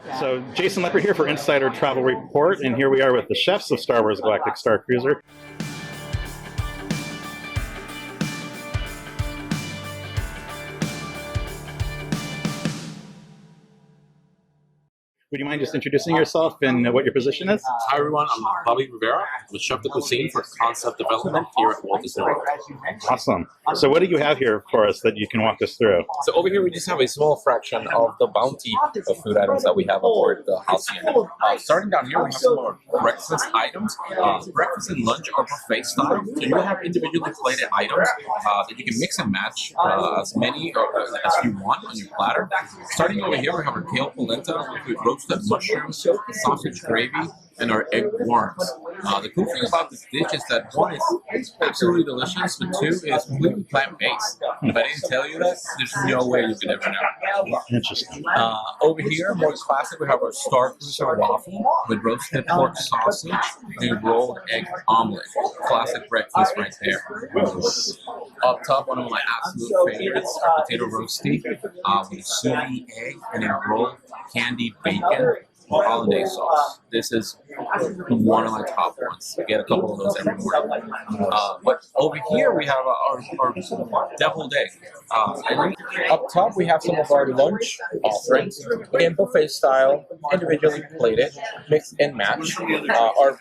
So Jason Lepper here for Insider Travel Report, and here we are with the chefs of Star Wars Galactic Starcruiser. Would you mind just introducing yourself and what your position is? Hi everyone, I'm Bobby Rivera, the chef de cuisine for concept development here at Walt Disney World. Awesome. So what do you have here for us that you can walk us through? So over here we just have a small fraction of the bounty of food items that we have aboard the Halcyon. Starting down here we have some more breakfast items. Breakfast and lunch are buffet style, so you have individually plated items that you can mix and match as many as you want on your platter. Starting over here we have our kale polenta with roasted mushrooms, sausage gravy, and our egg worms. The cool thing about this dish is that one is absolutely delicious, but two is completely plant-based. If I didn't tell you that, there's no way you could ever know. Interesting. Over here, more classic, we have our Starcruiser waffle with roasted pork sausage and a rolled egg omelet. Classic breakfast right there. Up top, one of my absolute favorites, our potato roasty with sous vide egg and a rolled candied bacon hollandaise sauce. This is one of my top ones. I get a couple of those every morning. But over here we have our deviled egg. Up top we have some of our lunch offerings in buffet style, individually plated, mix and match. Our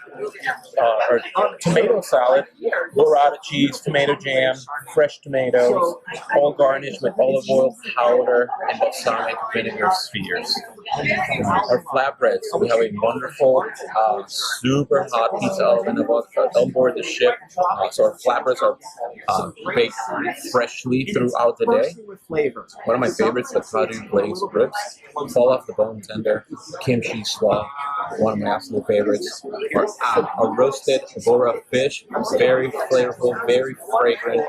tomato salad, burrata cheese, tomato jam, fresh tomatoes, all garnished with olive oil powder and balsamic vinegar spheres. Our flatbreads, we have a wonderful, super hot pizza oven on board the ship. So our flatbreads are baked freshly throughout the day. One of my favorites, the Cajun glazed ribs, fall off the bone tender, kimchi slaw, one of my absolute favorites. Our roasted bora fish, very flavorful, very fragrant,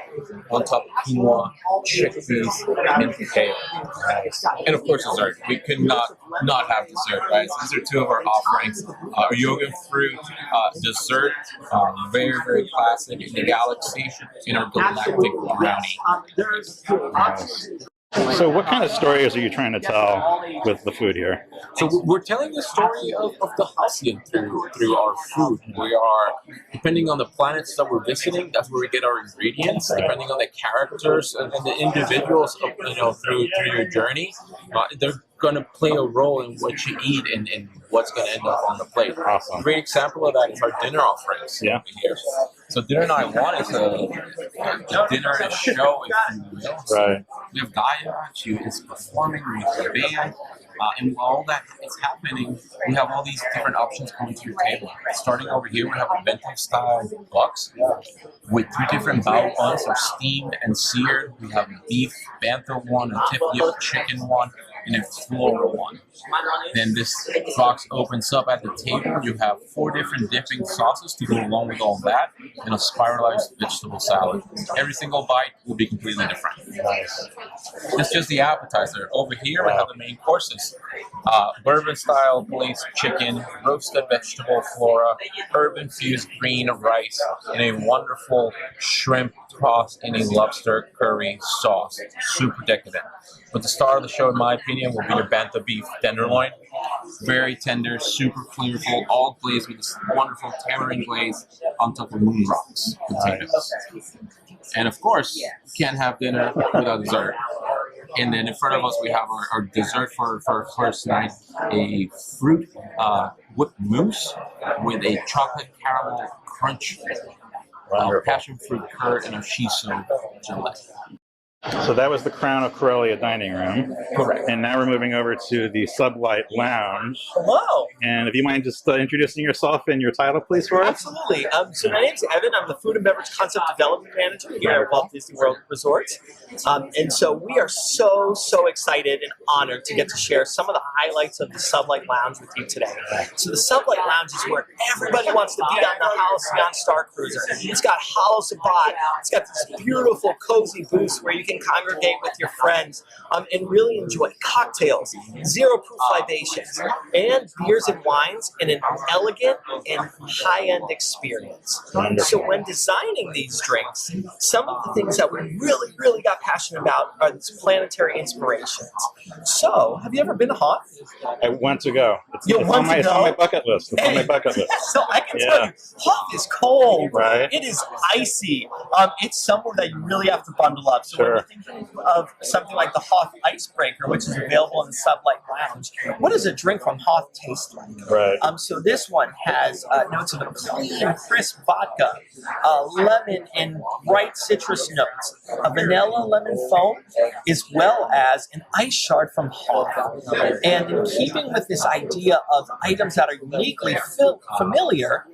on top of quinoa, chickpeas, and potato. And of course dessert. We could not have dessert, right? So these are two of our offerings. Our yoga fruit dessert, very, very classic in the Galaxy, in our Galactic brownie. So what kind of stories are you trying to tell with the food here? So we're telling the story of the Halcyon through our food. We are, depending on the planets that we're visiting, that's where we get our ingredients. Depending on the characters and the individuals, through your journey, they're going to play a role in what you eat and what's going to end up on the plate. Awesome. A great example of that is our dinner offerings. Yeah. Here. So Dinner Night 1 is a dinner and a show, if you will. Right. We have Gaia, she is performing with the band, and while that is happening, we have all these different options coming to your table. Starting over here, we have a bento style bucks with 3 different bao buns, are steamed and seared. We have a beef bento one, a tip yolk chicken one, and a floral one. Then this box opens up at the table. You have 4 different dipping sauces to go along with all that, and a spiralized vegetable salad. Every single bite will be completely different. Nice. It's just the appetizer. Over here we have the main courses. Bourbon-style glazed chicken, roasted vegetable flora, herb-infused green rice, and a wonderful shrimp tossed in a lobster curry sauce. Super decadent. But the star of the show, in my opinion, will be your banta beef tenderloin. Very tender, super flavorful, all glazed with this wonderful tamarind glaze on top of moon rocks potatoes. And of course, you can't have dinner without dessert. And then in front of us, we have our dessert for our first night, a fruit whipped mousse with a chocolate caramel crunch, passion fruit curd, and a shiso gelée. So that was the Crown of Corellia dining room. Correct. And now we're moving over to the Sublight Lounge. Hello. And if you mind just introducing yourself and your title, please, for us. Absolutely. So my name's Evan. I'm the Food and Beverage Concept Development Manager here at Walt Disney World Resorts. And so we are so excited and honored to get to share some of the highlights of the Sublight Lounge with you today. So the Sublight Lounge is where everybody wants to be on the Halcyon Starcruiser. It's got hollow sabbat. It's got this beautiful, cozy booths where you can congregate with your friends and really enjoy cocktails, zero proof libations, and beers and wines in an elegant and high-end experience. So when designing these drinks, some of the things that we really, really got passionate about are these planetary inspirations. So, have you ever been to Hoth? I want to go. It's You want to it's on go? my bucket list. It's on my bucket list. So I can tell you, Hoth is cold. Right. It is icy. It's somewhere that you really have to bundle up. So when you're thinking of something like the Hoth Icebreaker, which is available in the Sublight Lounge, what does a drink from Hoth taste like? Right. So this one has notes of a clean, crisp vodka, lemon and bright citrus notes, a vanilla lemon foam, as well as an ice shard from Hoth. And in keeping with this idea of items that are uniquely familiar,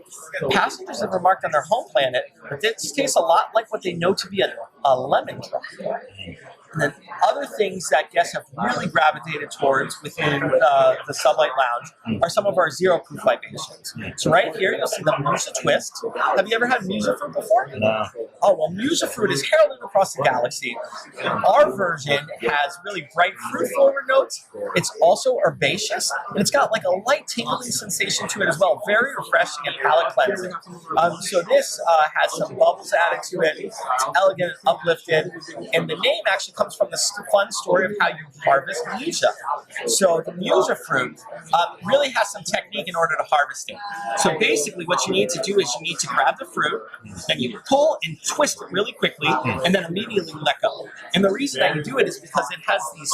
passengers have remarked on their home planet that this tastes a lot like what they know to be a lemon drop. And then other things that guests have really gravitated towards within the Sublight Lounge are some of our zero proof libations. So right here, you'll see the Musa Twist. Have you ever had Musa fruit before? No. Oh, well, Musa fruit is heralded across the galaxy. Our version has really bright fruit-forward notes. It's also herbaceous, and it's got like a light tingling sensation to it as well. Very refreshing and palate cleansing. So this has some bubbles added to it. It's elegant and uplifted, and the name actually comes from the fun story of how you harvest Musa. So the Musa fruit really has some technique in order to harvest it. So basically what you need to do is you need to grab the fruit, then you pull and twist it really quickly, and then immediately let go. And the reason that you do it is because it has these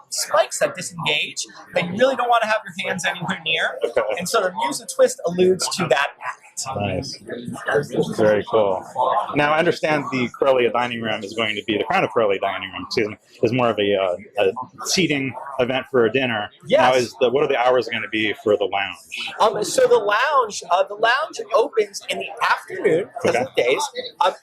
spikes that disengage that you really don't want to have your hands anywhere near. And so the Musa Twist alludes to that act. Nice. Very cool. Now, I understand the Corellia dining room is going to be, the Crown of Corellia dining room, excuse me, is more of a seating event for a dinner. Yes. Now, what are the hours going to be for the lounge? So the lounge opens in the afternoon, because of days,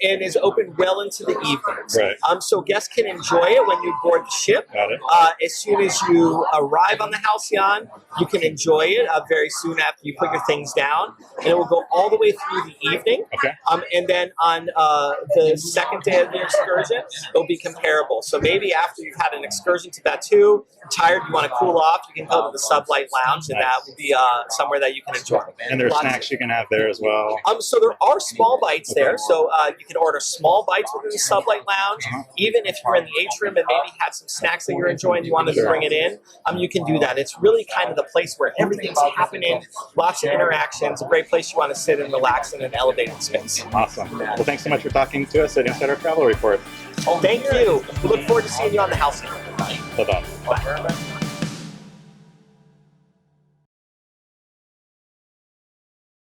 and is open well into the evenings. Right. So guests can enjoy it when you board the ship. Got it. As soon as you arrive on the Halcyon, you can enjoy it very soon after you put your things down, and it will go all the way through the evening. Okay. And then on the second day of the excursion, it'll be comparable. So maybe after you've had an excursion to Batu, you're tired, you want to cool off, you can go to the Sublight Lounge, and that will be somewhere that you can enjoy. And there are snacks you can have there as well. So there are small bites there. So you can order small bites within the Sublight Lounge. Even if you're in the atrium and maybe had some snacks that you're enjoying, you wanted to bring it in, you can do that. It's really kind of the place where everything's happening, lots of interactions, a great place you want to sit and relax in an elevated space. Awesome. Well, thanks so much for talking to us at Insider Travel Report. Thank you. We look forward to seeing you on the Halcyon. Bye-bye. Bye.